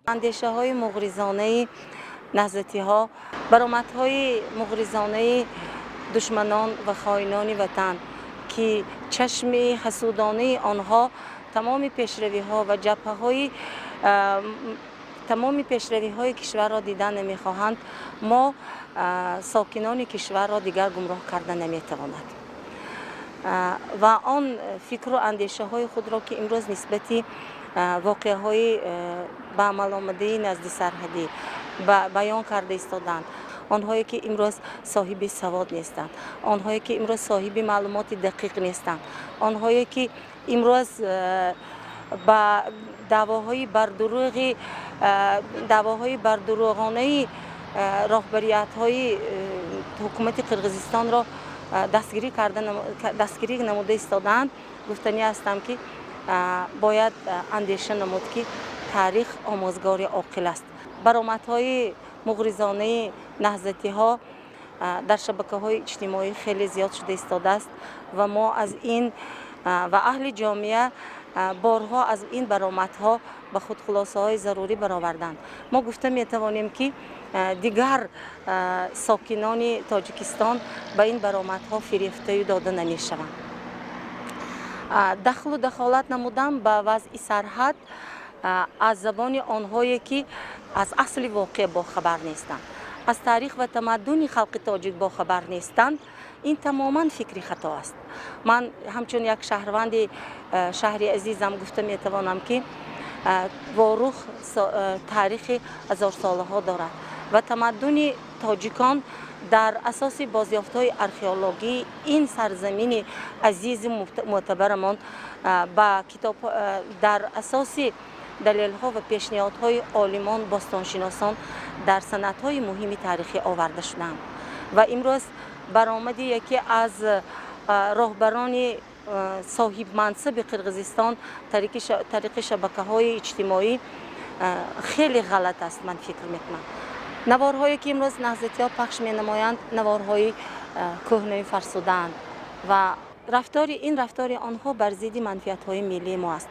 اندیشه های مغرضانه نهضتی ها، برآمدهای مغرضانه دشمنان و خائنان وطن که چشم حسودانه آنها تمام پیشروی ها و جبهه های تمام پیشروی های کشور را دیدن نمی خواهند، ما ساکنان کشور را دیگر گمراه کردن نمی تواند و آن فکر و اندیشه های خود را که امروز نسبتی واقعه های به عمل آمده نزد سرحدی بیان کرده ایستادند، آنهایی که امروز صاحب سواد نیستند، آنهایی که امروز صاحب معلومات دقیق نیستند، آنهایی که امروز با دعواهای بردروغانه راهبریت های حکومت قرقیزستان را دستگیری نموده ایستادند، گفتنی هستم که باید اندیشه نمود که تاریخ آموزگار عاقل است. برآمدهای مغرضانه نهضتی ها در شبکه های اجتماعی خیلی زیاد شده ایستاده است و ما از این و اهل جامعه بارها از این برآمدها به خود خلاصه های ضروری برآوردند. ما گفته می توانیم که دیگر ساکنان تاجیکستان به این برآمدها فریفته داده نمی شوند. دخل و دخالت نمودن به وضع سرحد از زبان آنهایی که از اصل واقع با خبر نیستند، از تاریخ و تمدن خلق تاجیک با خبر نیستند، این تماما فکری خطا است. من همچون یک شهروند شهری عزیزم گفته می توانم که واروخ تاریخ هزار ساله ها دارد و تمدن تاجیکان در اساس بازیافت‌های آرکئولوژی این سرزمین عزیز معتبرمان با کتاب در اساس دلیل‌ها و پیشنهادهای عالمان باستانشناسان در سندهای مهم تاریخی آورده شدند و امروز برآمد یکی از راهبران صاحب منصب قرقیزستان طریق شبکه‌های اجتماعی خیلی غلط است. من فکر می‌کنم نوارهایی که امروز نهضتی‌ها پخش می‌نمایند نوارهای کهنه فرسوده‌اند و رفتار آنها بر ضد منفعت‌های ملی ما است.